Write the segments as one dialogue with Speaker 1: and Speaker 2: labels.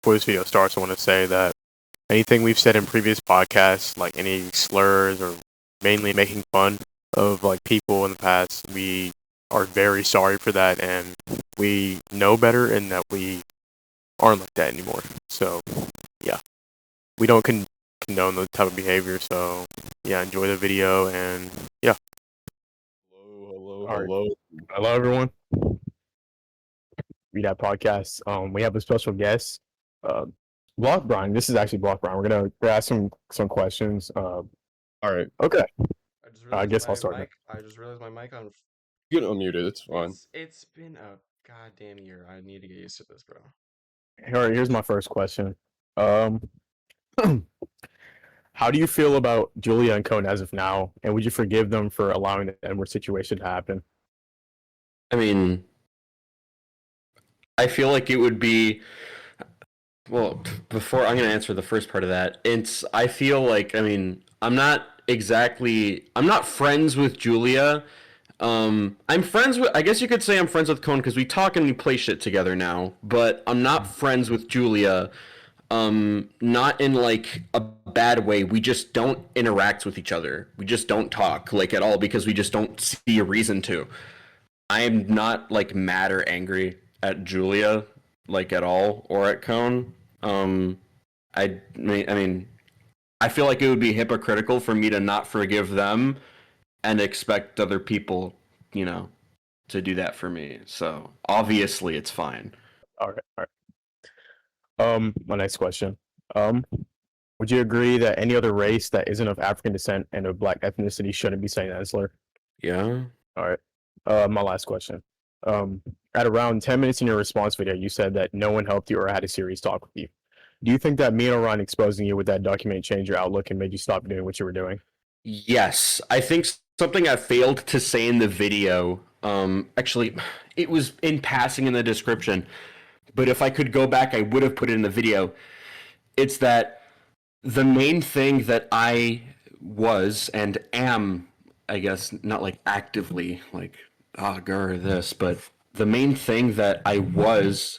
Speaker 1: before this video starts, I want to say that anything we've said in previous podcasts, like any slurs or mainly making fun of like people in the past, we are very sorry for that, and we know better, and that we aren't like that anymore. So, yeah, we don't condone the type of behavior. So, yeah, enjoy the video, and yeah.
Speaker 2: All right. Hello, everyone. Read that podcast. We have a special guest, Blokbrine. This is actually Blokbrine. We're gonna ask some questions.
Speaker 3: All right.
Speaker 2: Okay.
Speaker 4: I
Speaker 2: guess I'll start.
Speaker 4: I just realized my mic on.
Speaker 3: You can unmute it. It's fine.
Speaker 4: It's been a goddamn year. I need to get used to this, bro.
Speaker 2: Here's my first question. How do you feel about Julia and Cone as of now, and would you forgive them for allowing the N-word situation to happen?
Speaker 5: I mean, I feel like it would be. Well, before I'm going to answer the first part of that, I feel like, I mean, I'm not friends with Julia. I'm friends with, I guess you could say I'm friends with Cone because we talk and we play shit together now, but I'm not friends with Julia. Not in like a bad way. We just don't interact with each other. We just don't talk like at all because we just don't see a reason to. I am not like mad or angry at Julia like at all or at Cone. I mean, I feel like it would be hypocritical for me to not forgive them and expect other people, to do that for me. So obviously it's fine.
Speaker 2: All right. My next question. Would you agree that any other race that isn't of African descent and of Black ethnicity shouldn't be saying that slur?
Speaker 5: Yeah.
Speaker 2: All right. My last question. At around 10 minutes in your response video, you said that no one helped you or had a serious talk with you. Do you think that me and Orion exposing you with that document changed your outlook and made you stop doing what you were doing?
Speaker 5: Yes. I think something I failed to say in the video, actually, it was in passing in the description, but if I could go back, I would have put it in the video. It's that the main thing that I was and am, I guess, not like actively, like, this, but the main thing that I was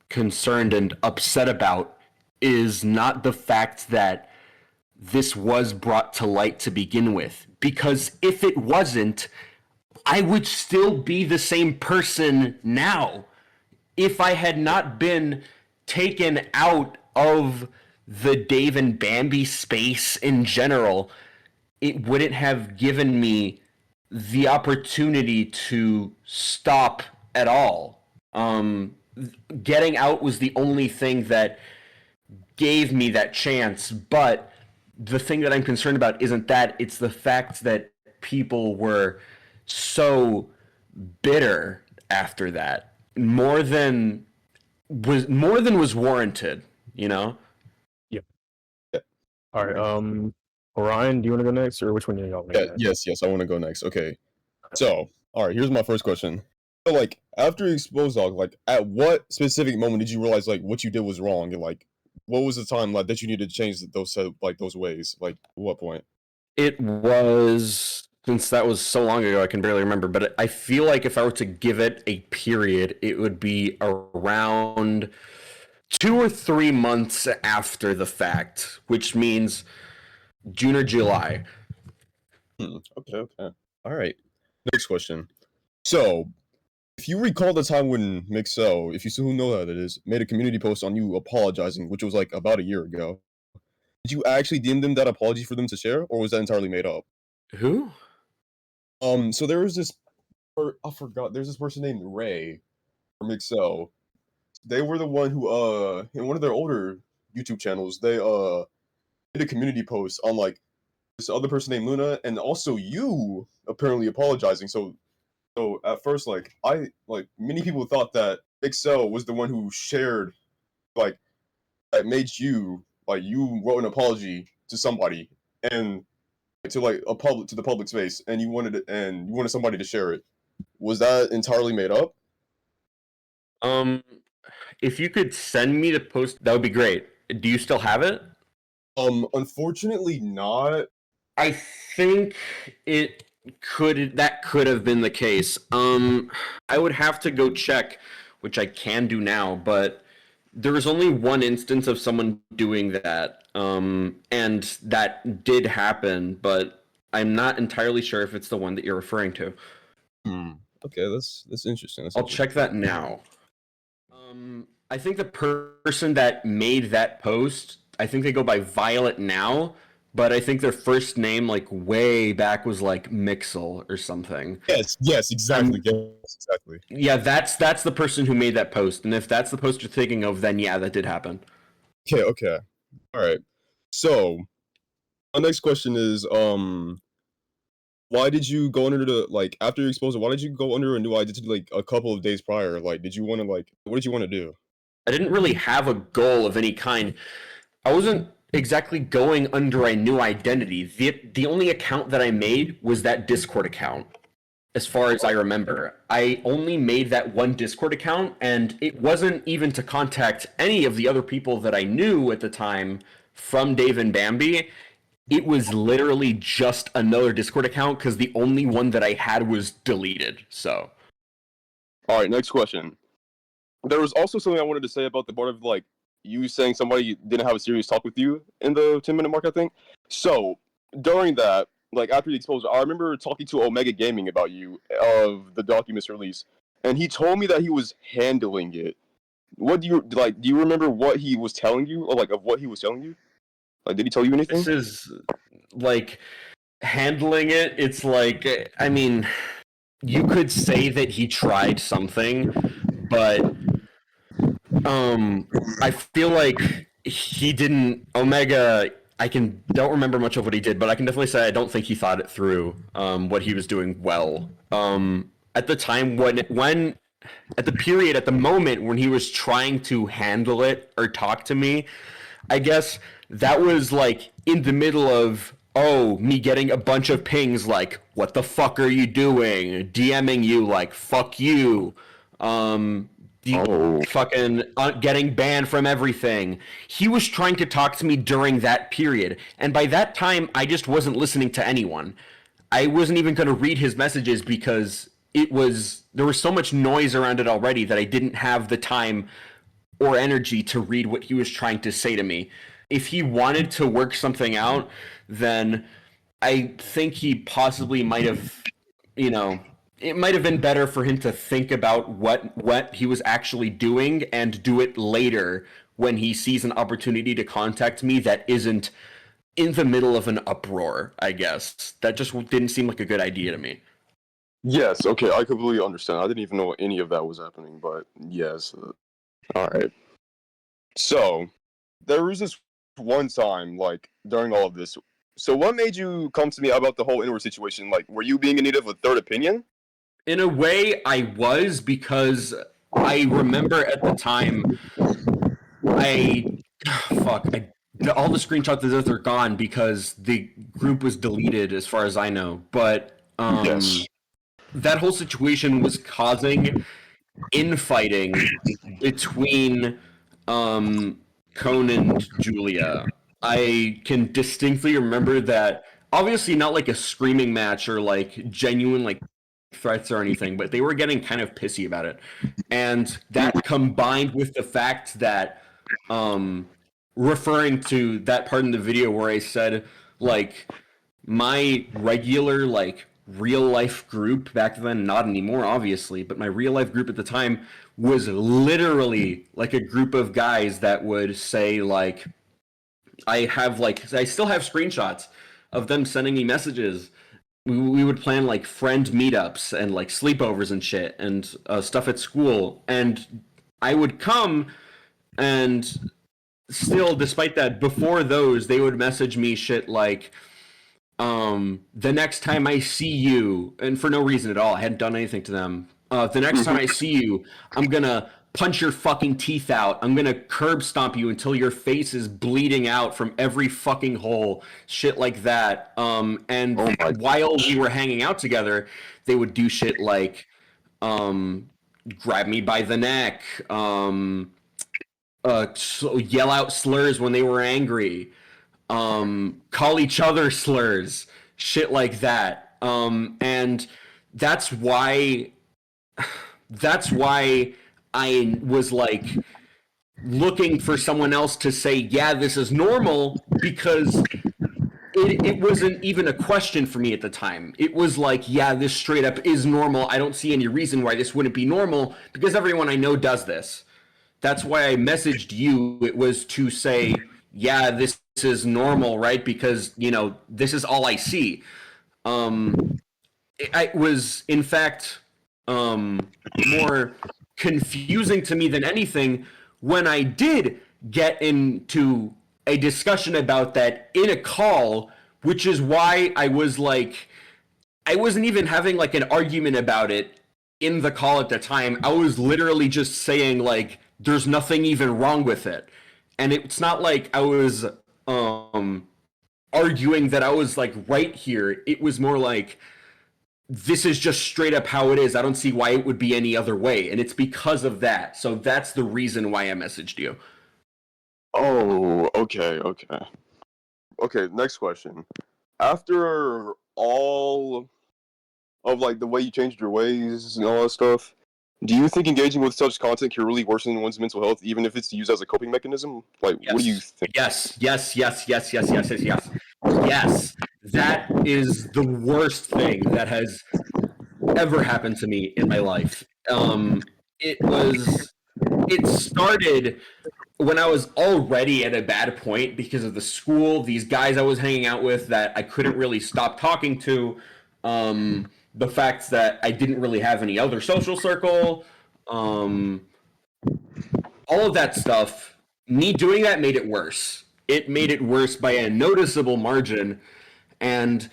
Speaker 5: concerned and upset about is not the fact that this was brought to light to begin with. Because if it wasn't, I would still be the same person now. If I had not been taken out of the Dave and Bambi space in general, it wouldn't have given me the opportunity to stop at all. Getting out was the only thing that gave me that chance, but the thing that I'm concerned about isn't that, it's the fact that people were so bitter after that. More than was warranted,
Speaker 2: Yeah. All right. Orion, do you want to go next, or which one do you want?
Speaker 3: Yes, I want to go next. Okay. So, all right, here's my first question. So, like, after you exposed dog, like, at what specific moment did you realize, like, what you did was wrong, and like, what was the time like that you needed to change those ways? Like, what point?
Speaker 5: It was, since that was so long ago, I can barely remember, but I feel like if I were to give it a period, it would be around 2 or 3 months after the fact, which means June or July.
Speaker 3: Okay. All right. Next question. So, if you recall the time when Mixel, if you still know how that is, made a community post on you apologizing, which was like about a year ago, did you actually deem them that apology for them to share, or was that entirely made up?
Speaker 5: Who?
Speaker 3: So there was this, I forgot. There's this person named Ray from Mixel. They were the one who, in one of their older YouTube channels, they did a community post on like this other person named Luna, and also you apparently apologizing. So at first, like many people thought that Excel was the one who shared, like, that made you, like, you wrote an apology to somebody and to like to the public space, and you wanted somebody to share it. Was that entirely made up?
Speaker 5: If you could send me the post, that would be great. Do you still have it?
Speaker 3: Unfortunately not.
Speaker 5: I think that could have been the case. I would have to go check, which I can do now, but There was only one instance of someone doing that, and that did happen, but I'm not entirely sure if it's the one that you're referring to.
Speaker 3: Okay, that's interesting.
Speaker 5: I'll check that now. I think the person that made that post, I think they go by Violet now, but I think their first name, like way back, was like Mixel or something.
Speaker 3: Yes, exactly. Yes, exactly.
Speaker 5: Yeah, that's the person who made that post, and if that's the post you're thinking of, then yeah, that did happen.
Speaker 3: Okay. All right. So, my next question is, why did you go under the like after your exposure? Why did you go under a new identity like a couple of days prior? Like, did you want to like what did you want to do?
Speaker 5: I didn't really have a goal of any kind. I wasn't exactly going under a new identity. The only account that I made was that Discord account. As far as I remember, I only made that one Discord account, and it wasn't even to contact any of the other people that I knew at the time from Dave and Bambi. It was literally just another Discord account because the only one that I had was deleted. So,
Speaker 3: All right, next question. There was also something I wanted to say about the part of like you saying somebody didn't have a serious talk with you in the 10-minute mark, I think. So during that, like after the exposure, I remember talking to Omega Gaming about you of the documents release, and he told me that he was handling it. What do you like? Do you remember what he was telling you, or like of what he was telling you? Like, did he tell you anything?
Speaker 5: this is like handling it. It's like, I mean, you could say that he tried something, but I feel like he didn't. Omega, don't remember much of what he did, but I can definitely say I don't think he thought it through. What he was doing well. At the time when at the period at the moment when he was trying to handle it or talk to me, I guess that was like in the middle of me getting a bunch of pings like what the fuck are you doing, DMing you like fuck you, fucking getting banned from everything. He was trying to talk to me during that period, and by that time I just wasn't listening to anyone. I wasn't even going to read his messages because there was so much noise around it already that I didn't have the time or energy to read what he was trying to say to me. If he wanted to work something out, then I think he possibly might have, it might have been better for him to think about what he was actually doing and do it later when he sees an opportunity to contact me that isn't in the middle of an uproar, I guess. That just didn't seem like a good idea to me.
Speaker 3: Yes. Okay, I completely understand. I didn't even know any of that was happening, but yes. All right. So there was this one time, like during all of this. So what made you come to me about the whole inward situation? Like, were you being in need of a third opinion?
Speaker 5: In a way, I was, because I remember at the time, all the screenshots of this are gone because the group was deleted as far as I know. But
Speaker 3: Yes.
Speaker 5: that whole situation was causing infighting between Cone and Julia. I can distinctly remember that. Obviously, not like a screaming match or like genuine like threats or anything, but they were getting kind of pissy about it, and that combined with the fact that, referring to that part in the video where I said like my regular like real life group back then, not anymore obviously, but my real life group at the time was literally like a group of guys that would say like I still have screenshots of them sending me messages. We would plan like friend meetups and like sleepovers and shit and stuff at school, and I would come, and still despite that, before those they would message me shit like the next time I see you, and for no reason at all, I hadn't done anything to them. The next time I see you, I'm gonna punch your fucking teeth out. I'm gonna curb stomp you until your face is bleeding out from every fucking hole. Shit like that. And while we were hanging out together, they would do shit like grab me by the neck, yell out slurs when they were angry, call each other slurs, shit like that. And that's why I was like, looking for someone else to say, yeah, this is normal, because it wasn't even a question for me at the time. It was like, yeah, this straight up is normal. I don't see any reason why this wouldn't be normal, because everyone I know does this. That's why I messaged you. It was to say, yeah, this is normal, right? Because, you know, this is all I see. It was, in fact, more confusing to me than anything when I did get into a discussion about that in a call, which is why I was like, I wasn't even having like an argument about it in the call at the time. I was literally just saying like, there's nothing even wrong with it. And it's not like I was arguing that I was like right here. It was more like, this is just straight up how it is. I don't see why it would be any other way. And it's because of that. So that's the reason why I messaged you.
Speaker 3: Oh, okay. Okay, next question. After all of like the way you changed your ways and all that stuff, do you think engaging with such content can really worsen one's mental health, even if it's used as a coping mechanism? Like,
Speaker 5: Yes.
Speaker 3: what do you think?
Speaker 5: Yes. Yes. That is the worst thing that has ever happened to me in my life. It started when I was already at a bad point because of the school, these guys I was hanging out with that I couldn't really stop talking to, the fact that I didn't really have any other social circle, all of that stuff. Me doing that made it worse. It made it worse by a noticeable margin. And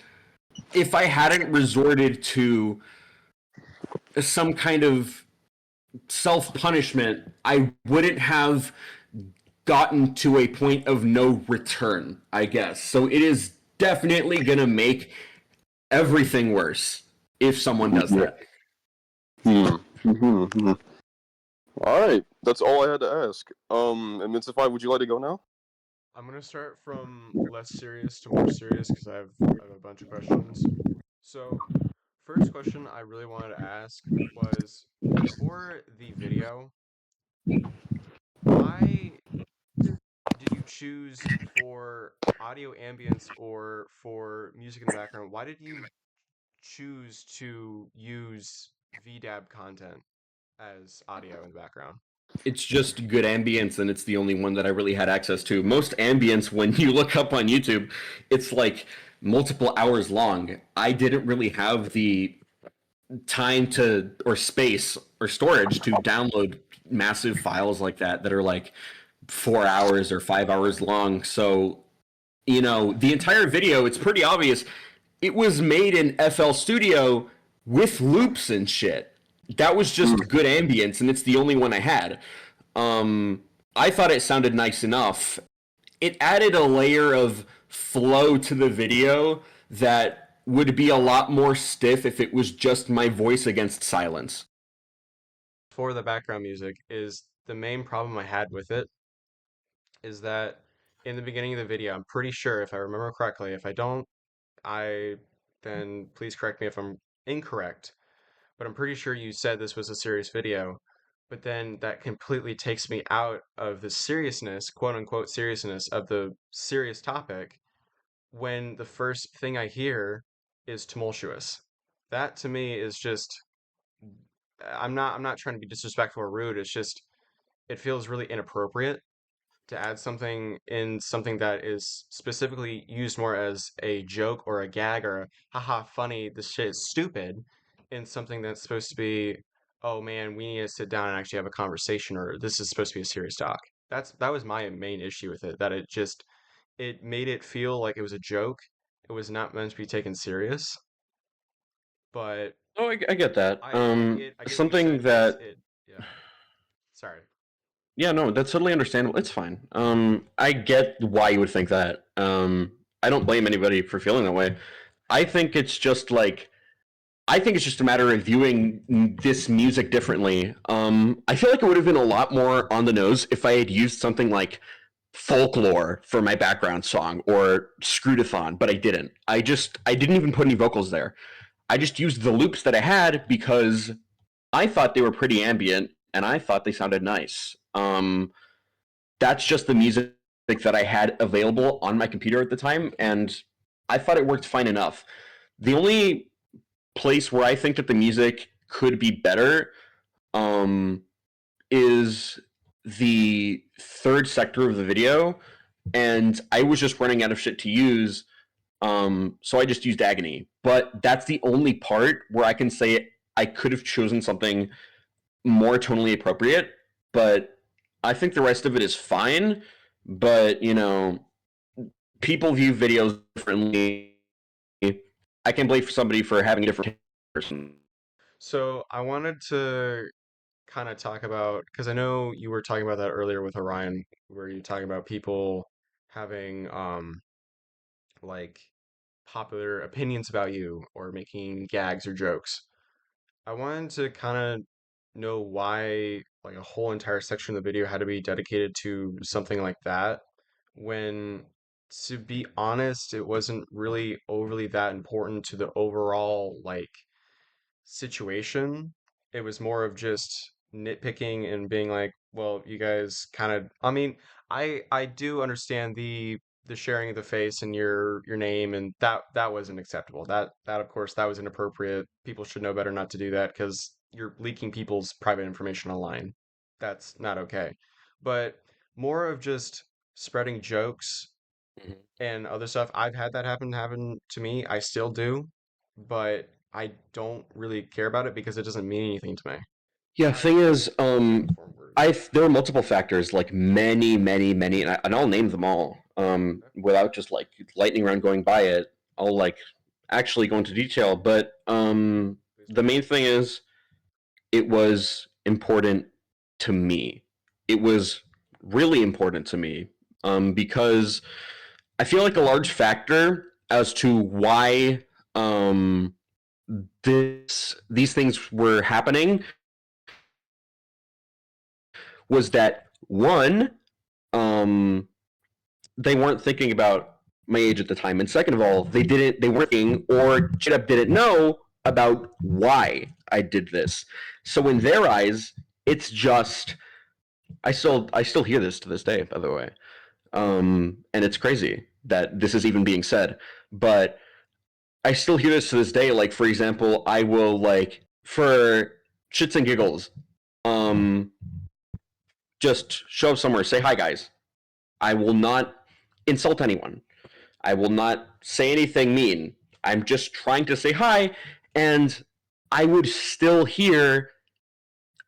Speaker 5: if I hadn't resorted to some kind of self-punishment, I wouldn't have gotten to a point of no return, I guess. So it is definitely going to make everything worse if someone does that.
Speaker 3: All right, that's all I had to ask. Imensify, would you like to go now?
Speaker 4: I'm gonna start from less serious to more serious because I have a bunch of questions. So, first question I really wanted to ask was for the video, why did you choose for audio ambience or for music in the background? Why did you choose to use VDAB content as audio in the background?
Speaker 5: It's just good ambience, and it's the only one that I really had access to. Most ambience, when you look up on YouTube, it's like multiple hours long. I didn't really have the time to, or space, or storage to download massive files like that are like 4 hours or 5 hours long. So, you know, the entire video, it's pretty obvious. It was made in FL Studio with loops and shit. That was just good ambience, and it's the only one I had. I thought it sounded nice enough. It added a layer of flow to the video that would be a lot more stiff if it was just my voice against silence.
Speaker 4: For the background music is the main problem I had with it is that in the beginning of the video, I'm pretty sure if I remember correctly, if I don't, then please correct me if I'm incorrect, but I'm pretty sure you said this was a serious video, but then that completely takes me out of the seriousness, quote unquote seriousness of the serious topic when the first thing I hear is tumultuous. That to me is just I'm not trying to be disrespectful or rude. It's just it feels really inappropriate to add something in something that is specifically used more as a joke or a gag or a haha funny, this shit is stupid, in something that's supposed to be, oh man, we need to sit down and actually have a conversation, or this is supposed to be a serious talk. That was my main issue with it, that it made it feel like it was a joke. It was not meant to be taken serious. But
Speaker 5: Oh, I get that.
Speaker 4: I get what you
Speaker 5: Something
Speaker 4: said is
Speaker 5: that,
Speaker 4: yeah. Sorry.
Speaker 5: yeah, no, that's totally understandable. It's fine. I get why you would think that. I don't blame anybody for feeling that way. I think it's just like, I think it's just a matter of viewing this music differently. I feel like it would have been a lot more on the nose if I had used something like folklore for my background song or screwtathon, but I didn't. I didn't even put any vocals there. I just used the loops that I had because I thought they were pretty ambient and I thought they sounded nice. that's just the music that I had available on my computer at the time, and I thought it worked fine enough. The only place where I think that the music could be better is the third sector of the video, and I was just running out of shit to use, so I just used Agony. But that's the only part where I can say I could have chosen something more tonally appropriate, but I think the rest of it is fine. But, people view videos differently. I can blame somebody for having a different person.
Speaker 4: So I wanted to kind of talk about, because I know you were talking about that earlier with Orion, where you talking about people having like popular opinions about you or making gags or jokes. I wanted to kind of know why like a whole entire section of the video had to be dedicated to something like that when, to be honest, it wasn't really overly that important to the overall like situation. It was more of just nitpicking and being like, well, you guys kind of, I mean, I do understand the sharing of the face and your name, and that wasn't acceptable. That of course that was inappropriate. People should know better not to do that because you're leaking people's private information online. That's not okay. But more of just spreading jokes
Speaker 5: Mhm.
Speaker 4: and other stuff. I've had that happen to me. I still do, but I don't really care about it because it doesn't mean anything to me.
Speaker 5: Yeah, thing is,
Speaker 4: Form words.
Speaker 5: there are multiple factors, like many, many, many, and I'll name them all. Without just like lightning round going by it, I'll like actually go into detail. But
Speaker 4: Please
Speaker 5: the
Speaker 4: do.
Speaker 5: main thing is, it was important to me. It was really important to me, because I feel like a large factor as to why these things were happening was that one, um, they weren't thinking about my age at the time, and second of all, they weren't thinking, or straight up didn't know about why I did this. So in their eyes, it's just I still hear this to this day, by the way, and it's crazy that this is even being said, but I still hear this to this day. Like, for example, I will like for shits and giggles, um, just show up somewhere, say hi, guys. I will not insult anyone. I will not say anything mean. I'm just trying to say hi, and I would still hear,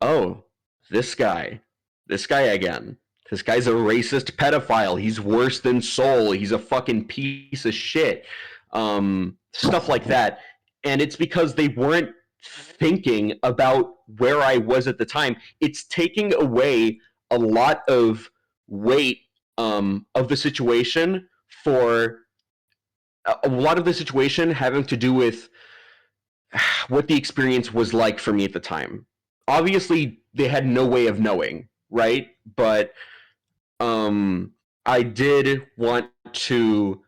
Speaker 5: "Oh, this guy again. This guy's a racist pedophile. He's worse than Soul. He's a fucking piece of shit." Stuff like that, and it's because they weren't thinking about where I was at the time. It's taking away a lot of weight of the situation for a lot of the situation having to do with what the experience was like for me at the time. Obviously, they had no way of knowing, right? But I did want to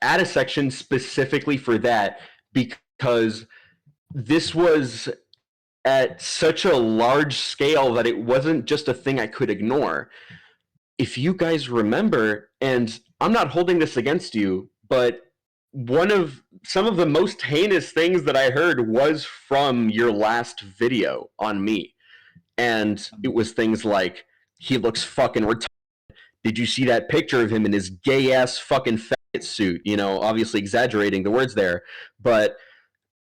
Speaker 5: add a section specifically for that because this was at such a large scale that it wasn't just a thing I could ignore. If you guys remember, and I'm not holding this against you, but some of the most heinous things that I heard was from your last video on me. And it was things like, he looks fucking retarded. Did you see that picture of him in his gay ass fucking faggot suit? Obviously exaggerating the words there, but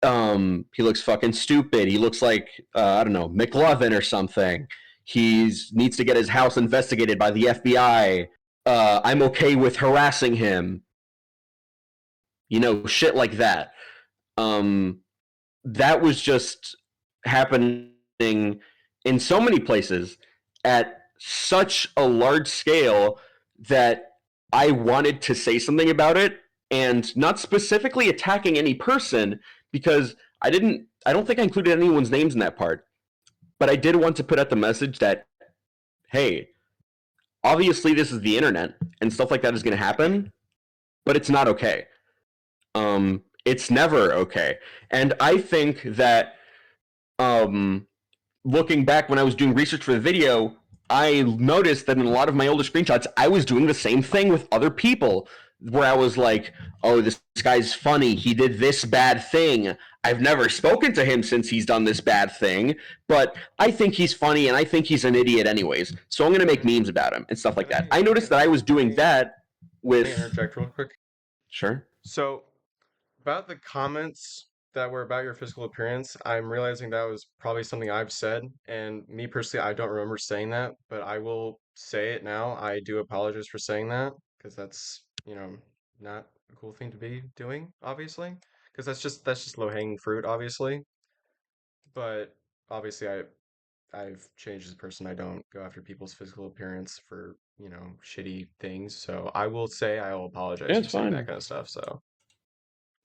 Speaker 5: he looks fucking stupid. He looks like I don't know, McLovin or something. He needs to get his house investigated by the FBI. I'm okay with harassing him. Shit like that. That was just happening in so many places at such a large scale that I wanted to say something about it, and not specifically attacking any person because I don't think I included anyone's names in that part, but I did want to put out the message that, hey, obviously this is the internet and stuff like that is going to happen, but it's not okay. It's never okay. And I think that looking back when I was doing research for the video, I noticed that in a lot of my older screenshots, I was doing the same thing with other people, where I was like, oh, this guy's funny. He did this bad thing. I've never spoken to him since he's done this bad thing, but I think he's funny and I think he's an idiot anyways. So I'm going to make memes about him and stuff like that. I noticed that I was doing that with...
Speaker 4: Can I interject real quick?
Speaker 5: Sure.
Speaker 4: So, about the comments that were about your physical appearance, I'm realizing that was probably something I've said, and me personally, I don't remember saying that, but I will say it now. I do apologize for saying that, because that's, not a cool thing to be doing, obviously, because that's just low-hanging fruit, obviously. But obviously, I've changed as a person. I don't go after people's physical appearance for, shitty things. So I will say I will apologize
Speaker 5: Yeah,
Speaker 4: for
Speaker 5: it's
Speaker 4: saying
Speaker 5: fine.
Speaker 4: that kind of stuff. So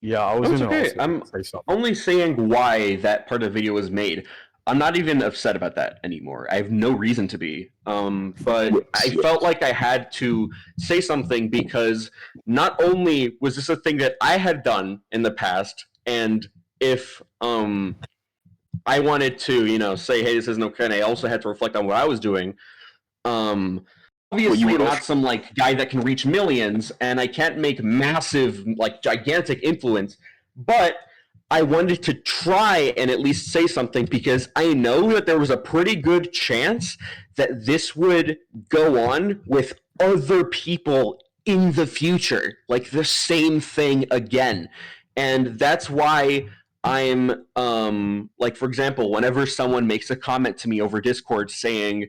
Speaker 2: Yeah, I was
Speaker 5: That's
Speaker 2: gonna
Speaker 5: okay.
Speaker 2: also
Speaker 5: I'm
Speaker 2: say something.
Speaker 5: only saying why that part of the video was made. I'm not even upset about that anymore. I have no reason to be. But I felt like I had to say something because not only was this a thing that I had done in the past, and if I wanted to, say, hey, this isn't okay, and I also had to reflect on what I was doing. Obviously, I'm not some like guy that can reach millions, and I can't make massive, like gigantic influence, but I wanted to try and at least say something because I know that there was a pretty good chance that this would go on with other people in the future, like the same thing again. And that's why I'm like, for example, whenever someone makes a comment to me over Discord saying,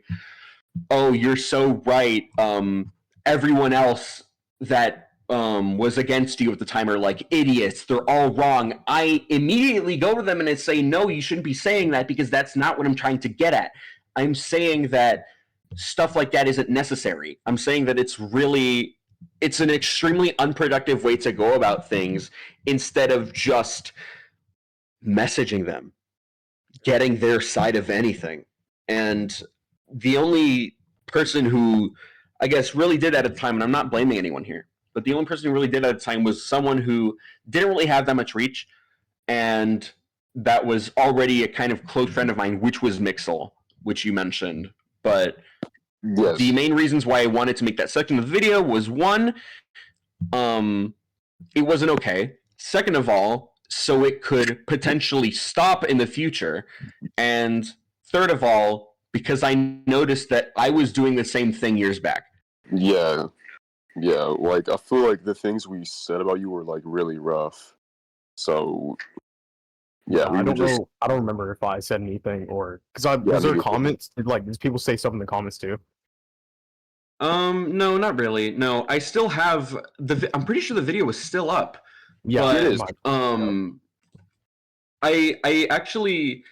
Speaker 5: oh, you're so right, everyone else that was against you at the time are like idiots, they're all wrong, I immediately go to them and I say, no, you shouldn't be saying that because that's not what I'm trying to get at. I'm saying that stuff like that isn't necessary. I'm saying that it's an extremely unproductive way to go about things instead of just messaging them, getting their side of anything. And the only person who, I guess, really did at a time, and I'm not blaming anyone here, but the only person who really did at a time was someone who didn't really have that much reach, and that was already a kind of close friend of mine, which was Mixel, which you mentioned. But
Speaker 3: Yes.
Speaker 5: the main reasons why I wanted to make that section of the video was, one, it wasn't okay. Second of all, so it could potentially stop in the future. And third of all, because I noticed that I was doing the same thing years back.
Speaker 3: Yeah. Yeah, like, I feel like the things we said about you were, like, really rough. So, yeah, we
Speaker 2: I
Speaker 3: were
Speaker 2: don't
Speaker 3: just...
Speaker 2: know. I don't remember if I said anything or because
Speaker 3: Yeah,
Speaker 2: was there
Speaker 3: me neither.
Speaker 2: comments? Did people say stuff in the comments too?
Speaker 5: No, not really. No, I still have I'm pretty sure the video was still up.
Speaker 2: Yeah,
Speaker 5: but,
Speaker 3: it is.
Speaker 5: I actually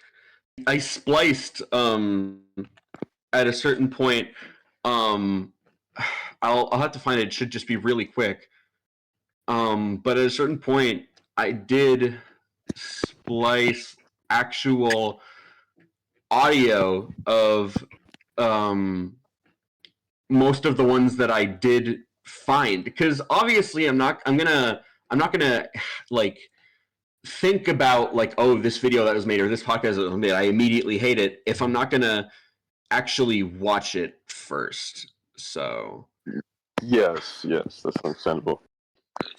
Speaker 5: spliced at a certain point. I'll have to find it. It should just be really quick. But at a certain point, I did splice actual audio of most of the ones that I did find, because obviously I'm not gonna like think about like, oh, this video that was made or this podcast that was made, I immediately hate it if I'm not gonna actually watch it first. So
Speaker 3: Yes, that's understandable.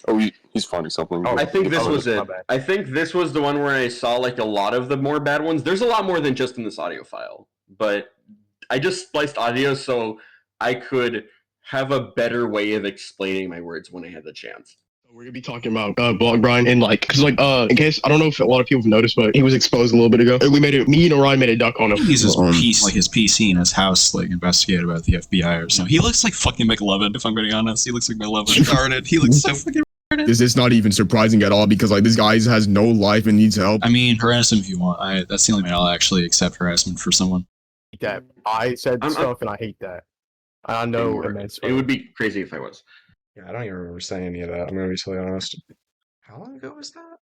Speaker 3: Oh, he's finding something.
Speaker 2: Oh,
Speaker 5: I think this was
Speaker 2: my
Speaker 5: it.
Speaker 2: bad.
Speaker 5: I think this was the one where I saw like a lot of the more bad ones. There's a lot more than just in this audio file, but I just spliced audio so I could have a better way of explaining my words when I had the chance.
Speaker 6: We're gonna be talking about Blokbrine and because in case I don't know if a lot of people have noticed, but he was exposed a little bit ago. Me and Orion made a duck on him.
Speaker 7: He's his PC in his house, like investigated about the FBI or something. He looks like fucking McLovin, if I'm being honest. He looks like McLovin. Retarded. He looks so fucking retarded.
Speaker 6: Is this not even surprising at all? Because like this guy has no life and needs help.
Speaker 7: I mean, harass him if you want. That's the only way I'll actually accept harassment for someone.
Speaker 2: That I said stuff and I hate that. I know
Speaker 5: It would be crazy if I was.
Speaker 4: yeah, I don't even remember saying any of that. I'm gonna be totally honest. How long ago was that?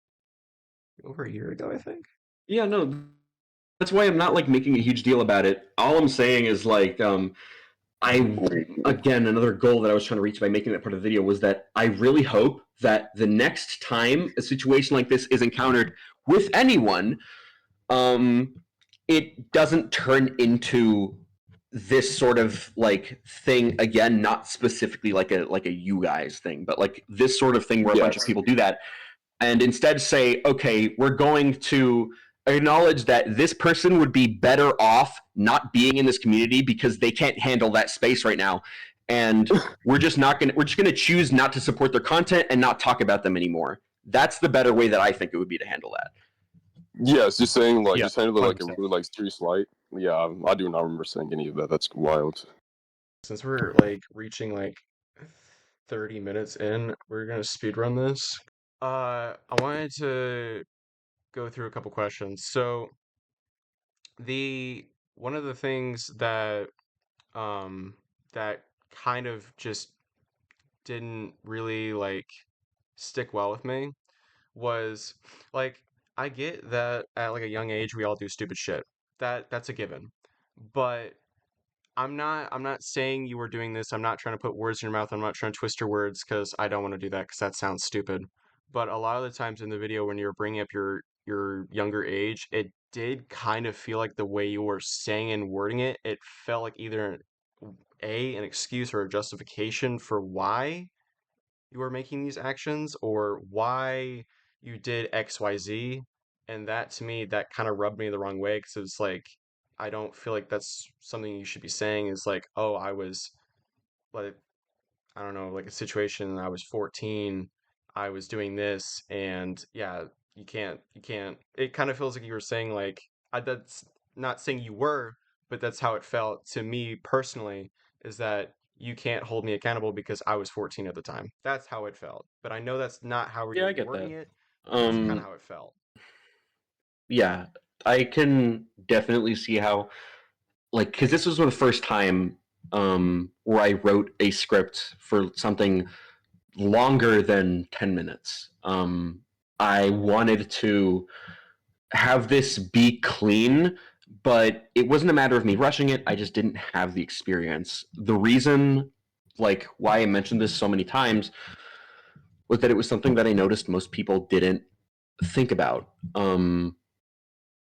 Speaker 4: Over a year ago, I think.
Speaker 5: Yeah, no, that's why I'm not like making a huge deal about it. All I'm saying is like, again, another goal that I was trying to reach by making that part of the video was that I really hope that the next time a situation like this is encountered with anyone, it doesn't turn into this sort of like thing again, not specifically like a you guys thing, but like this sort of thing where a bunch of people do that, and instead say, okay, we're going to acknowledge that this person would be better off not being in this community because they can't handle that space right now, and we're just gonna choose not to support their content and not talk about them anymore. That's the better way that I think it would be to handle that.
Speaker 3: Yes, just saying like
Speaker 2: Yeah,
Speaker 3: just handle it like a
Speaker 2: 100%.
Speaker 3: really like serious light. Yeah, I do not remember saying any of that. That's wild.
Speaker 4: Since we're like reaching like 30 minutes in, we're gonna speedrun this. I wanted to go through a couple questions. So the one of the things that um that kind of just didn't really like stick well with me was like I get that at like a young age we all do stupid shit. That's a given. But I'm not saying you were doing this. I'm not trying to put words in your mouth. I'm not trying to twist your words because I don't want to do that because that sounds stupid. But a lot of the times in the video when you're bringing up your younger age, it did kind of feel like the way you were saying and wording it, it felt like either an excuse or a justification for why you were making these actions or why you did XYZ. And that to me, that kind of rubbed me the wrong way because it's like, I don't feel like that's something you should be saying is like, oh, I was like, I don't know, like a situation, I was 14, I was doing this, and yeah, you can't, it kind of feels like you were saying, like, that's not saying you were, but that's how it felt to me personally, is that you can't hold me accountable because I was 14 at the time. That's how it felt. But I know that's not how
Speaker 5: Yeah,
Speaker 4: you're
Speaker 5: I get
Speaker 4: wording
Speaker 5: that.
Speaker 4: it, but that's kind of how it felt.
Speaker 5: Yeah, I can definitely see how, like, because this was the first time where I wrote a script for something longer than 10 minutes. I wanted to have this be clean, but it wasn't a matter of me rushing it. I just didn't have the experience. The reason, like, why I mentioned this so many times was that it was something that I noticed most people didn't think about.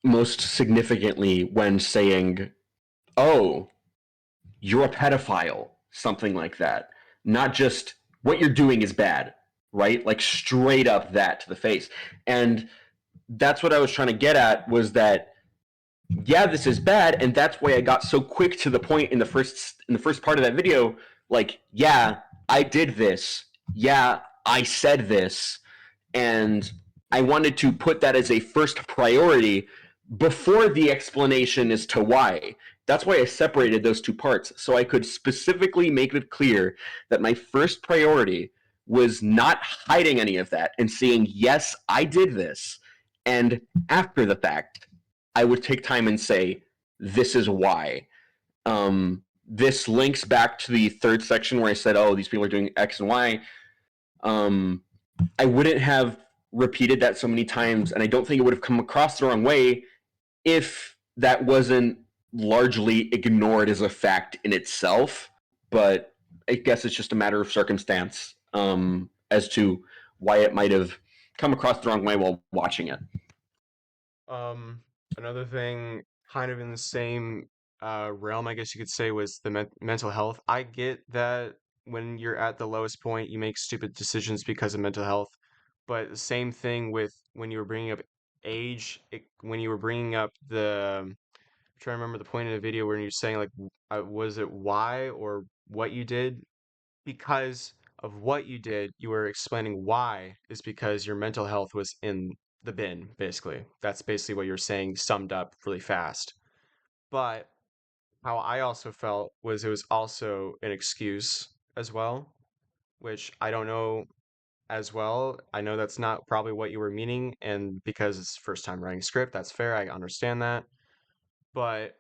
Speaker 5: Most significantly when saying, oh, you're a pedophile, something like that. Not just what you're doing is bad, right? Like straight up that to the face. And that's what I was trying to get at was that yeah, this is bad, and that's why I got so quick to the point in the first part of that video, like, yeah, I did this. Yeah, I said this, and I wanted to put that as a first priority before the explanation as to why. That's why I separated those two parts, so I could specifically make it clear that my first priority was not hiding any of that and saying, yes, I did this. And after the fact, I would take time and say, this is why. This links back to the third section where I said, oh, these people are doing X and Y. I wouldn't have repeated that so many times, and I don't think it would have come across the wrong way if that wasn't largely ignored as a fact in itself. But I guess it's just a matter of circumstance as to why it might have come across the wrong way while watching it.
Speaker 4: Another thing, kind of in the same realm, I guess you could say, was the mental health. I get that when you're at the lowest point, you make stupid decisions because of mental health. But the same thing with when you were bringing up age, when you were bringing up I'm trying to remember the point of the video where you're saying like, was it why or what you did? Because of what you did, you were explaining why is because your mental health was in the bin, basically. That's basically what you're saying summed up really fast. But how I also felt was it was also an excuse as well, which I don't know as well. I know that's not probably what you were meaning, and because it's first time writing script, that's fair. I understand that. But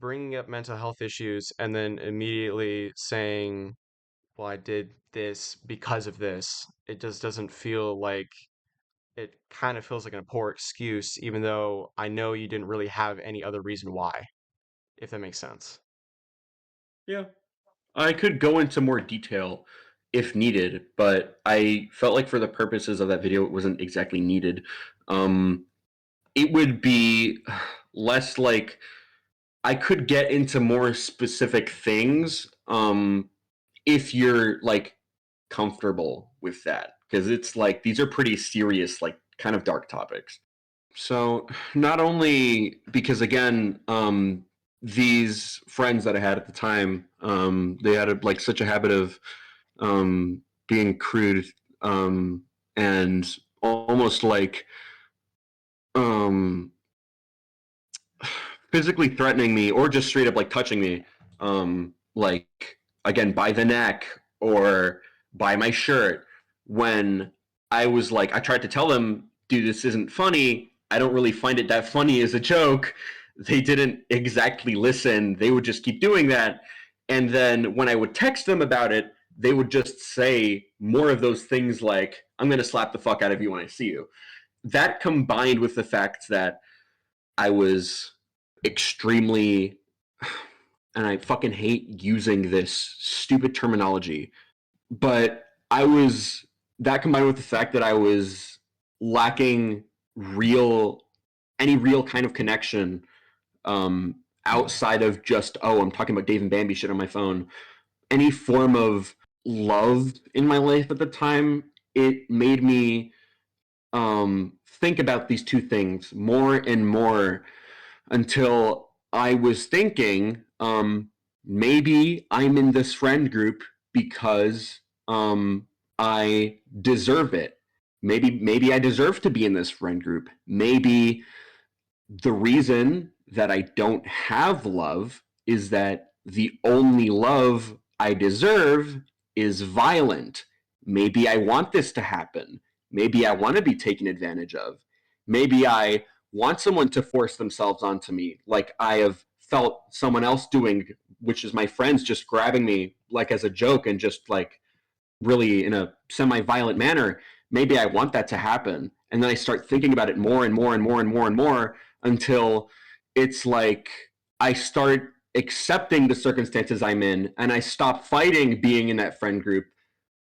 Speaker 4: bringing up mental health issues and then immediately saying, well, I did this because of this. It just doesn't feel like it kind of feels like a poor excuse, even though I know you didn't really have any other reason why, if that makes sense.
Speaker 5: Yeah. I could go into more detail if needed, but I felt like for the purposes of that video, it wasn't exactly needed. It would be less like I could get into more specific things if you're like comfortable with that, because it's like these are pretty serious, like kind of dark topics. So not only because again, these friends that I had at the time, they had like such a habit of being crude and almost like um, physically threatening me or just straight up like touching me, like again by the neck or by my shirt. When I was like, I tried to tell them, dude, this isn't funny. I don't really find it that funny as a joke. They didn't exactly listen. They would just keep doing that. And then when I would text them about it, they would just say more of those things like, I'm going to slap the fuck out of you when I see you. That combined with the fact that I was extremely, and I fucking hate using this stupid terminology, but I was, that combined with the fact that I was lacking real, any real kind of connection outside of just, oh, I'm talking about Dave and Bambi shit on my phone, any form of love in my life at the time, it made me think about these two things more and more until I was thinking, maybe I'm in this friend group because I deserve it. Maybe I deserve to be in this friend group. Maybe the reason that I don't have love is that the only love I deserve is violent. Maybe I want this to happen. Maybe I want to be taken advantage of. Maybe I want someone to force themselves onto me, like I have felt someone else doing, which is my friends just grabbing me like as a joke and just like really in a semi-violent manner. Maybe I want that to happen. And then I start thinking about it more and more and more and more and more until it's like I start accepting the circumstances I'm in and I stop fighting being in that friend group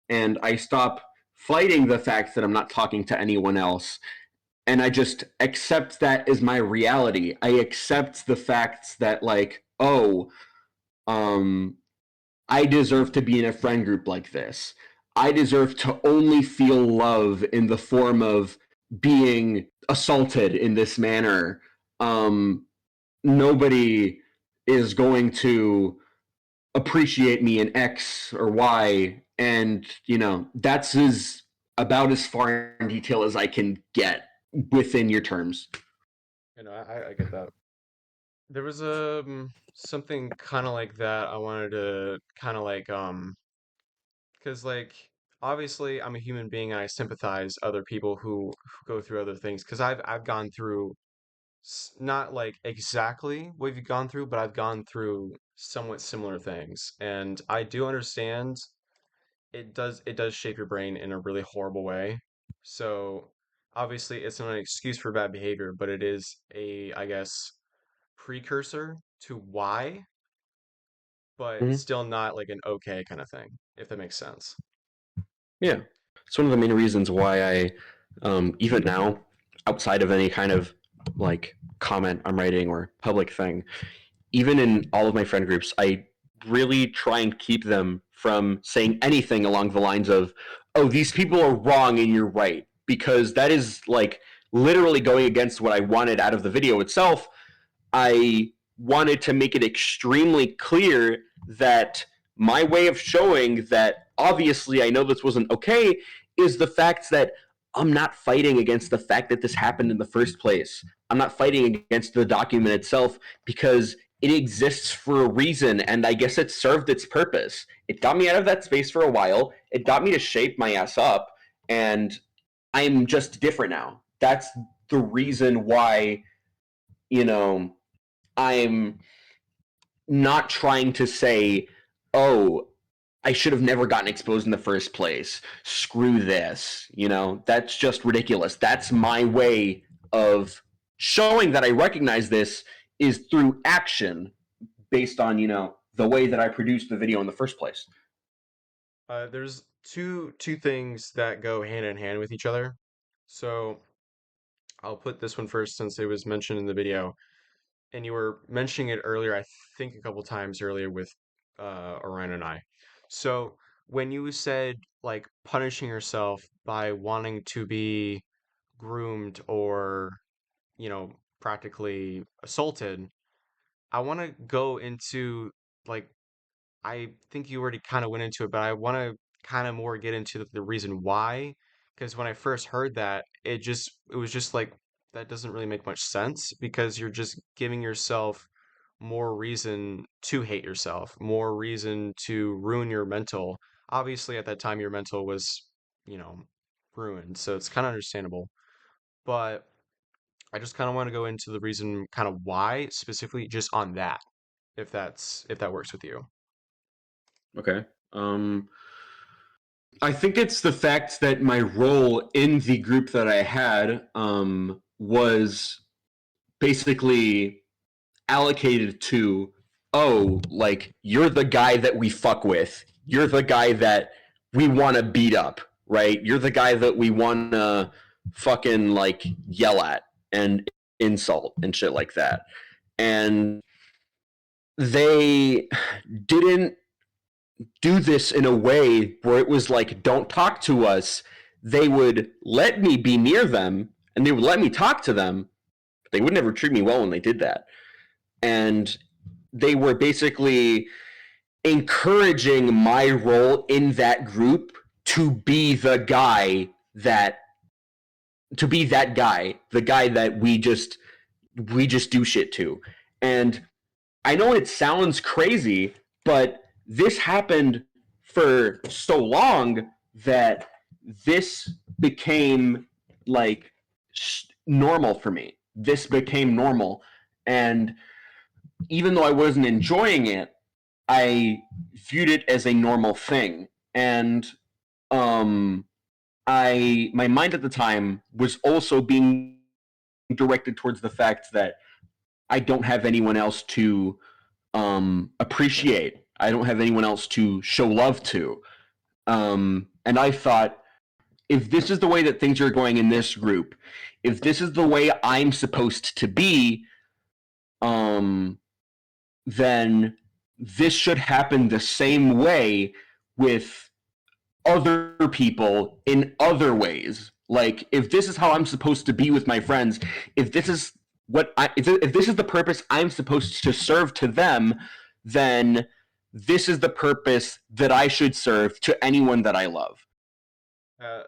Speaker 5: and I stop fighting the fact that I'm not talking to anyone else. And I just accept that as my reality. I accept the facts that like, oh, um, I deserve to be in a friend group like this. I deserve to only feel love in the form of being assaulted in this manner. Nobody is going to appreciate me in X or Y. And, you know, that's about as far in detail as I can get within your terms.
Speaker 4: I get that. There was something kind of like that I wanted to kind of like because like obviously I'm a human being and I sympathize other people who go through other things because I've gone through not like exactly what you've gone through, but I've gone through somewhat similar things, and I do understand it does shape your brain in a really horrible way. So obviously it's not an excuse for bad behavior, but it is a, I guess, precursor to why, but
Speaker 5: Mhm.
Speaker 4: still not like an okay kind of thing, if that makes sense.
Speaker 5: Yeah, it's one of the main reasons why I, even now, outside of any kind of like comment I'm writing or public thing, even in all of my friend groups, I really try and keep them from saying anything along the lines of, "Oh, these people are wrong and you're right," because that is like literally going against what I wanted out of the video itself. I wanted to make it extremely clear that my way of showing that obviously I know this wasn't okay is the fact that I'm not fighting against the fact that this happened in the first place. I'm not fighting against the document itself because it exists for a reason and I guess it served its purpose. It got me out of that space for a while. It got me to shape my ass up and I'm just different now. That's the reason why, you know, I'm not trying to say, oh, I should have never gotten exposed in the first place. Screw this. You know, that's just ridiculous. That's my way of showing that I recognize this is through action based on, you know, the way that I produced the video in the first place.
Speaker 4: There's two things that go hand in hand with each other. So I'll put this one first since it was mentioned in the video. and you were mentioning it earlier, I think a couple times earlier with Orion and I. So when you said like punishing yourself by wanting to be groomed or, practically assaulted, I want to go into like I think you already kind of went into it, but I want to kind of more get into the reason why. Because when I first heard that, it was just like, that doesn't really make much sense because you're just giving yourself more reason to hate yourself, more reason to ruin your mental. Obviously, at that time, your mental was, you know, ruined. So it's kind of understandable. But I just kind of want to go into the reason kind of why specifically just on that, if that works with you.
Speaker 5: Okay. I think it's the fact that my role in the group that I had was basically allocated to, oh, like, you're the guy that we fuck with. You're the guy that we want to beat up, right? You're the guy that we want to fucking, like, yell at and insult and shit like that. And they didn't do this in a way where it was like, don't talk to us. They would let me be near them and they would let me talk to them. But they would never treat me well when they did that. And they were basically encouraging my role in that group to be the guy that the guy that we just do shit to. And I know it sounds crazy, but this happened for so long that this became like normal for me. This became normal. And even though I wasn't enjoying it, I viewed it as a normal thing. And my mind at the time was also being directed towards the fact that I don't have anyone else to appreciate. I don't have anyone else to show love to. And I thought, if this is the way that things are going in this group, if this is the way I'm supposed to be, then this should happen the same way with other people in other ways. Like, if this is how I'm supposed to be with my friends, if this is if this is the purpose I'm supposed to serve to them, then this is the purpose that I should serve to anyone that I love.
Speaker 4: Uh,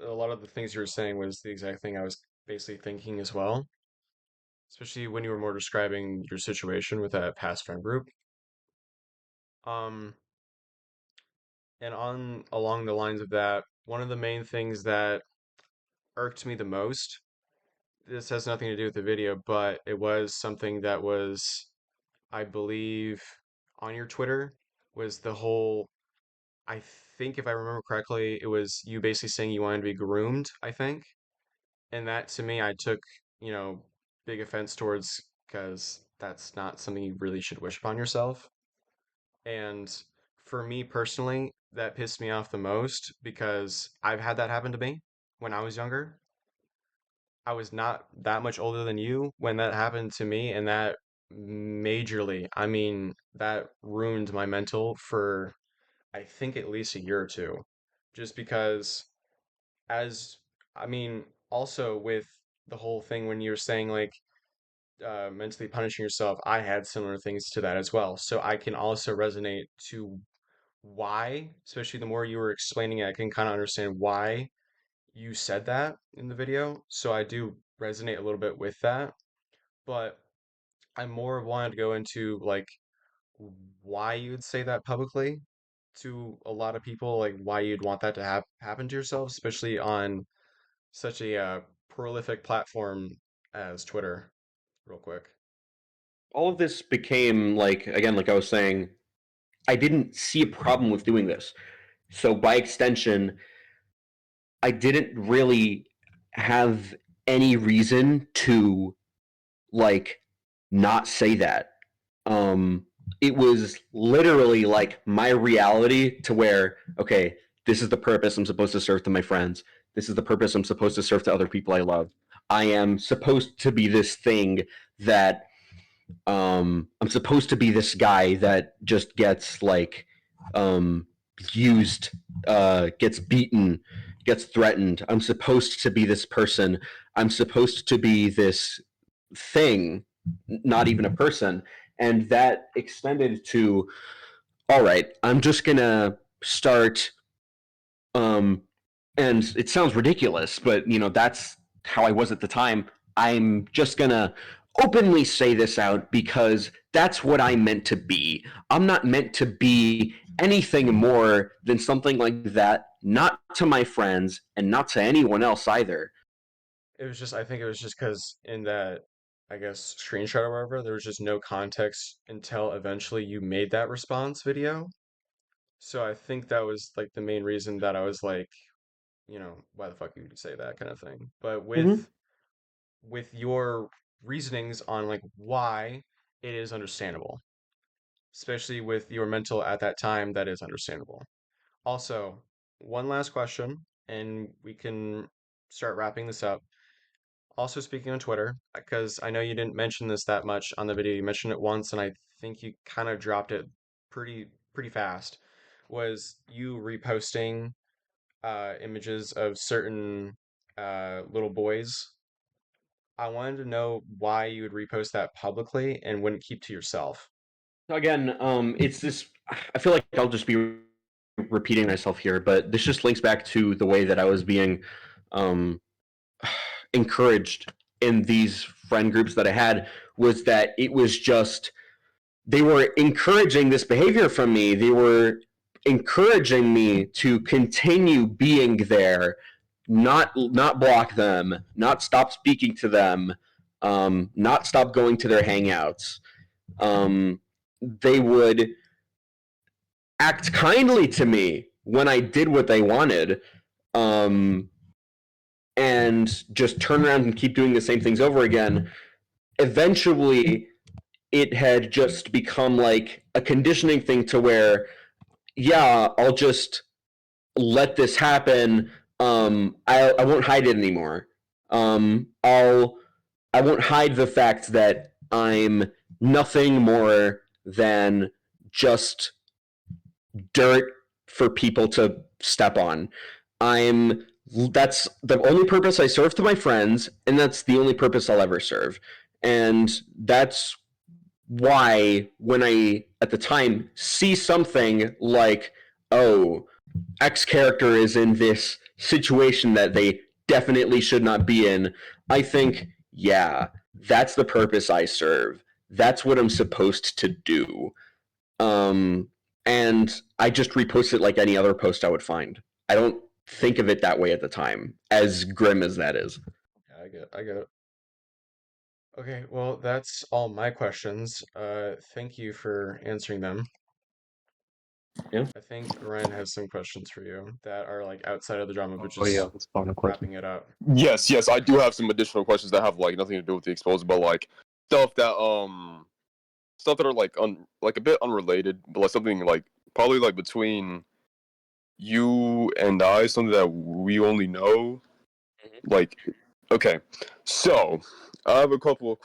Speaker 4: a lot of the things you were saying was the exact thing I was basically thinking as well, especially when you were more describing your situation with that past friend group. Um, and on along the lines of that, one of the main things that irked me the most, this has nothing to do with the video, but it was something that was, I believe, on your Twitter, was the whole, I think if I remember correctly, it was you basically saying you wanted to be groomed, I think. And that to me, I took, you know, big offense towards because that's not something you really should wish upon yourself. And for me personally, that pissed me off the most because I've had that happen to me when I was younger. I was not that much older than you when that happened to me, and that majorly, I mean, that ruined my mental for I think at least a year or two. Just because as I mean, also with the whole thing when you're saying like mentally punishing yourself, I had similar things to that as well. So I can also resonate to why, especially the more you were explaining it, I can kind of understand why you said that in the video. So I do resonate a little bit with that. But I more wanted to go into like why you would say that publicly to a lot of people, like why you'd want that to happen to yourself, especially on such a prolific platform as Twitter, real quick.
Speaker 5: All of this became, like, again, like I was saying, I didn't see a problem with doing this. So by extension, I didn't really have any reason to, like, not say that. Um it was literally like my reality, to where, okay, this is the purpose I'm supposed to serve to my friends. This is the purpose I'm supposed to serve to other people I love. I am supposed to be this thing that I'm supposed to be this guy that just gets like used, gets beaten, gets threatened. I'm supposed to be this person. I'm supposed to be this thing, not even a person. And that extended to, all right, I'm just gonna start, and it sounds ridiculous, but that's how I was at the time. I'm just gonna openly say this out because that's what I'm meant to be. I'm not meant to be anything more than something like that, not to my friends and not to anyone else either.
Speaker 4: I think it was just because in that, I guess, screenshot or whatever, there was just no context until eventually you made that response video. So I think that was like the main reason that I was like, why the fuck would you say that kind of thing. But
Speaker 5: Mm-hmm.
Speaker 4: with your reasonings on like why, it is understandable, especially with your mental at that time, that is understandable. Also, one last question, and we can start wrapping this up. Also, speaking on Twitter, because I know you didn't mention this that much on the video, you mentioned it once, and I think you kind of dropped it pretty fast. Was you reposting images of certain little boys? I wanted to know why you would repost that publicly and wouldn't keep to yourself.
Speaker 5: So again, it's this. I feel like I'll just be repeating myself here, but this just links back to the way that I was being um, encouraged in these friend groups that I had, was that it was just they were encouraging this behavior from me. They were encouraging me to continue being there, not block them, not stop speaking to them, not stop going to their hangouts. They would act kindly to me when I did what they wanted, and just turn around and keep doing the same things over again. Eventually, it had just become like a conditioning thing to where, yeah, I'll just let this happen. I won't hide it anymore. I won't hide the fact that I'm nothing more than just dirt for people to step on. That's the only purpose I serve to my friends, and that's the only purpose I'll ever serve. And that's why when I at the time see something like, oh, X character is in this situation that they definitely should not be in, I think, yeah, that's the purpose I serve. That's what I'm supposed to do. And I just repost it like any other post I would find. I don't think of it that way at the time, as grim as that is.
Speaker 4: Yeah, I get it. Okay, well, that's all my questions. Thank you for answering them.
Speaker 5: Yeah.
Speaker 4: I think Ryan has some questions for you that are like outside of the drama, but
Speaker 2: Oh
Speaker 4: just
Speaker 2: yeah, let's find a question.
Speaker 4: wrapping it up.
Speaker 3: Yes, I do have some additional questions that have like nothing to do with the exposure, but like stuff that are like like a bit unrelated, but like something like probably like between you and I, something that we only know. Like, okay, so I have a couple of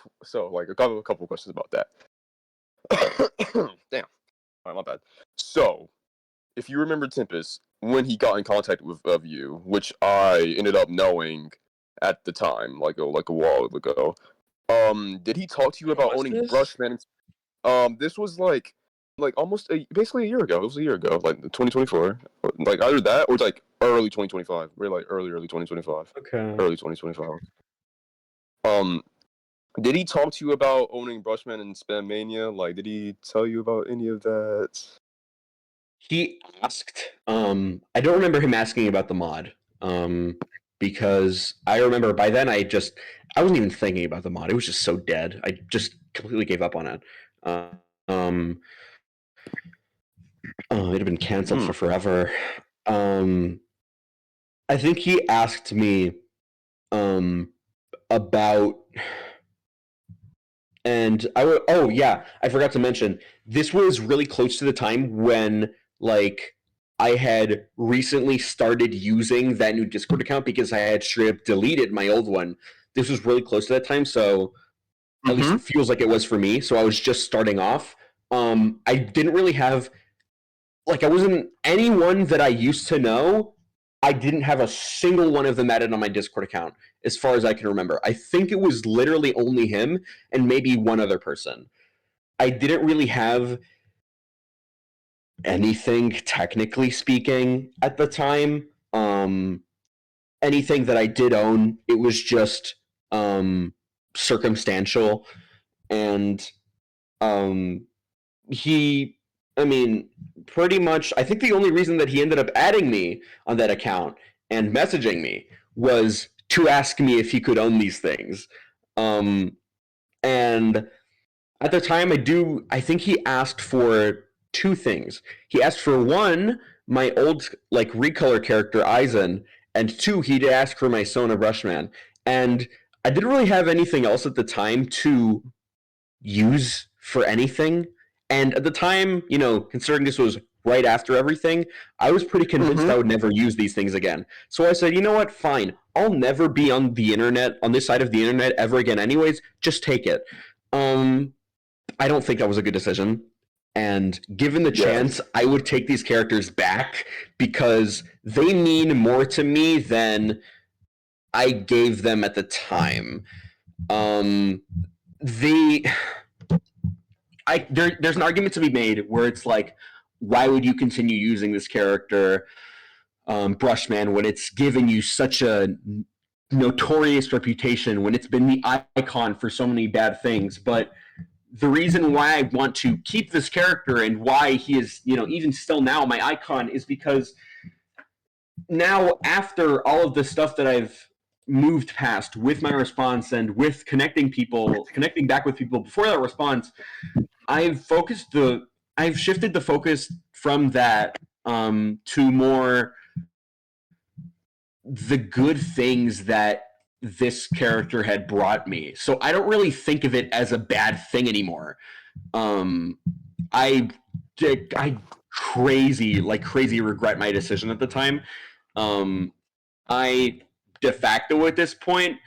Speaker 3: questions about that. Damn, all right, my bad. So, if you remember Tempest when he got in contact with of you, which I ended up knowing at the time, like a while ago. Did he talk to you about owning Brushman? This was like almost basically a year ago. It was a year ago, like 2024, like either that or like early 2025. Really, like early 2025.
Speaker 5: Okay.
Speaker 3: Early 2025. Did he talk to you about owning Brushman and Spam Mania? Like, did he tell you about any of that?
Speaker 5: He asked. I don't remember him asking about the mod. Because I remember by then I wasn't even thinking about the mod. It was just so dead. I just completely gave up on it. It had been canceled for forever. I think he asked me about, and I forgot to mention, this was really close to the time when like I had recently started using that new Discord account because I had straight up deleted my old one. This was really close to that time, so At least it feels like it was for me. So I was just starting off. I didn't really have, like, I wasn't, anyone that I used to know, I didn't have a single one of them added on my Discord account, as far as I can remember. I think it was literally only him and maybe one other person. I didn't really have anything, technically speaking, at the time. Anything that I did own, it was just circumstantial. And he, I mean, pretty much, I think the only reason that he ended up adding me on that account and messaging me was to ask me if he could own these things. And at the time, I think he asked for two things. He asked for one, my old like recolor character Aizen, and two, he did ask for my Sona Brushman. And I didn't really have anything else at the time to use for anything. And at the time, you know, considering this was right after everything, I was pretty convinced I would never use these things again. So I said, you know what, fine. I'll never be on the internet, on this side of the internet ever again anyways. Just take it. I don't think that was a good decision. And given the chance, I would take these characters back because they mean more to me than I gave them at the time. There's an argument to be made where it's like, why would you continue using this character, Brushman, when it's given you such a notorious reputation, when it's been the icon for so many bad things? But the reason why I want to keep this character and why he is, you know, even still now my icon is because now, after all of the stuff that I've moved past with my response and with connecting back with people before that response, I've shifted the focus from that to more the good things that this character had brought me. So I don't really think of it as a bad thing anymore. I crazy regret my decision at the time. I de facto at this point,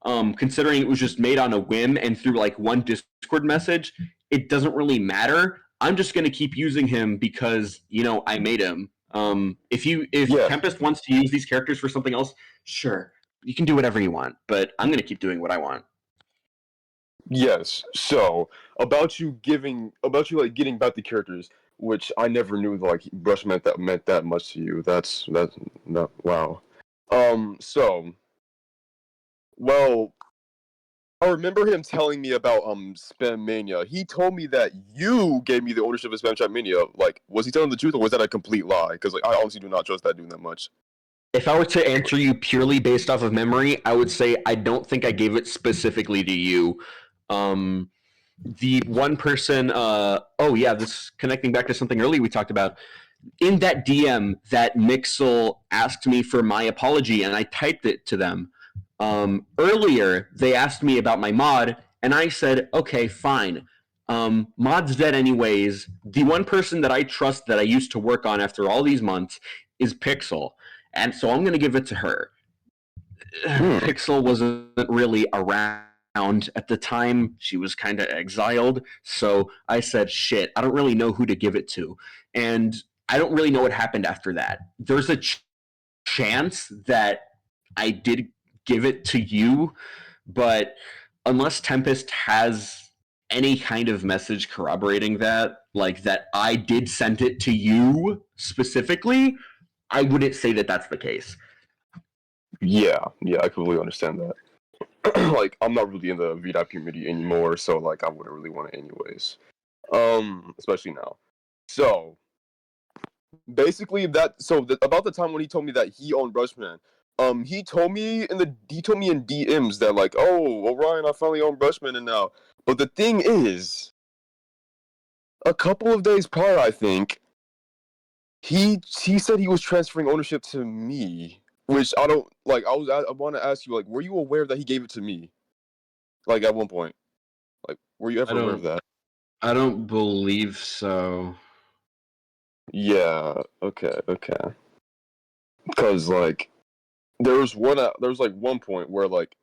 Speaker 5: considering it was just made on a whim and through like one Discord message, it doesn't really matter. I'm just going to keep using him because, you know, I made him. If Tempest wants to use these characters for something else, sure, you can do whatever you want, but I'm going to keep doing what I want.
Speaker 3: Yes. So about you getting back the characters, which I never knew like Brush meant that much to you. That's wow. So, well, I remember him telling me about Spam Mania. He told me that you gave me the ownership of Spam Chat Mania. Like, was he telling the truth or was that a complete lie? Because like I honestly do not trust that dude that much.
Speaker 5: If I were to answer you purely based off of memory, I would say I don't think I gave it specifically to you. The one person, this connecting back to something earlier we talked about. In that DM, that Mixel asked me for my apology, and I typed it to them. Earlier, they asked me about my mod, and I said, okay, fine. Mod's dead anyways. The one person that I trust that I used to work on after all these months is Pixel, and so I'm going to give it to her. Pixel wasn't really around at the time. She was kind of exiled, so I said, shit, I don't really know who to give it to. And I don't really know what happened after that. There's a chance that I did give it to you, but unless Tempest has any kind of message corroborating that, like that I did send it to you specifically, I wouldn't say that that's the case.
Speaker 3: Yeah, I completely understand that. Like, I'm not really in the VDAP community anymore, so like I wouldn't really want it anyways. Especially now. So basically about the time when he told me that he owned Brushman, he told me in DMs that like, oh, Orion, I finally own Brushman and now. But the thing is, a couple of days prior, I think, he said he was transferring ownership to me, which I don't like. I want to ask you, like, were you aware that he gave it to me? Like at one point, like, were you ever aware of that?
Speaker 5: I don't believe so.
Speaker 3: Yeah. Okay. Because like, there was one point where like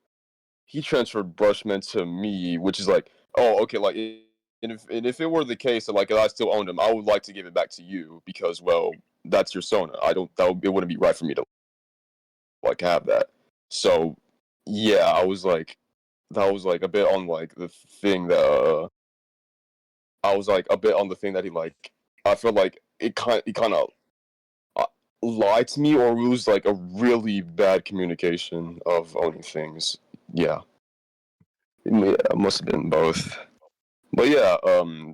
Speaker 3: he transferred Brushman to me, which is like, oh, okay, like, and if it were the case that like if I still owned him, I would like to give it back to you because, well, that's your Sona. It wouldn't be right for me to like have that. So yeah, that was like a bit on like the thing that I was like a bit on the thing that he like. I feel like he kind of lied to me, or it was like a really bad communication of owning things. Yeah, it must have been both. But yeah,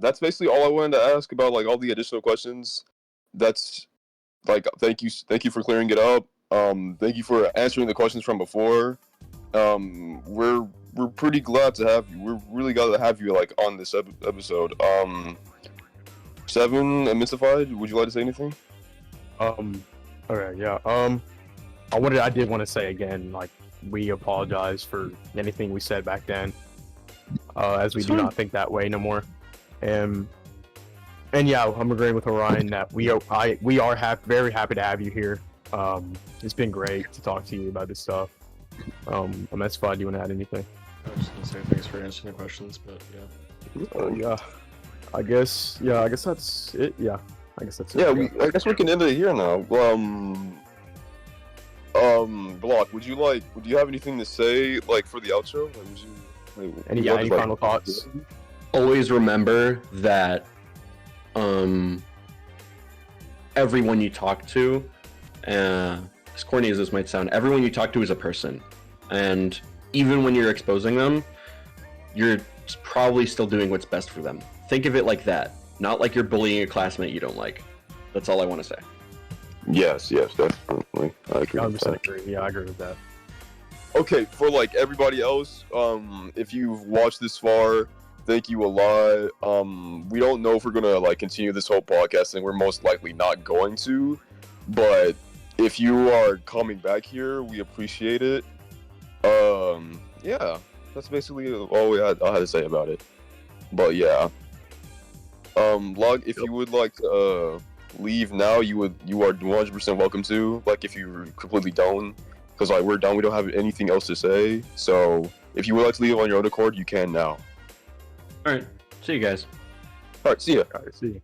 Speaker 3: that's basically all I wanted to ask about like all the additional questions. That's like thank you for clearing it up. Thank you for answering the questions from before. We're pretty glad to have you. We're really glad to have you like on this episode. Seven and Mystified, would you like to say anything?
Speaker 2: Okay, yeah. I did want to say again, like, we apologize for anything we said back then. As we do not think that way no more. And yeah, I'm agreeing with Orion that we are very happy to have you here. It's been great to talk to you about this stuff. That's fine. Do you want to add anything?
Speaker 4: I was just gonna say thanks for answering the questions, but yeah.
Speaker 2: Yeah. I guess that's it. Yeah. I guess that's it.
Speaker 3: Yeah, I guess we can end it here now. Block, would you have anything to say like for the outro? Like,
Speaker 2: Any final thoughts?
Speaker 5: Always remember that everyone you talk to, as corny as this might sound, everyone you talk to is a person. And even when you're exposing them, you're probably still doing what's best for them. Think of it like that, not like you're bullying a classmate you don't like. That's all I want to say.
Speaker 3: Yes, definitely. I agree.
Speaker 2: 100% agree. Yeah, I agree with that.
Speaker 3: Okay, for like everybody else, if you've watched this far, thank you a lot. We don't know if we're gonna like continue this whole podcast, and we're most likely not going to. But if you are coming back here, we appreciate it. Yeah, that's basically all I had to say about it. But yeah, Log, if you would like to leave now, you are 100% welcome to. Like if you're completely done. Because like we're done, we don't have anything else to say. So if you would like to leave on your own accord, you can now.
Speaker 5: All right, see you guys.
Speaker 3: All right, see ya.
Speaker 2: All right, see you.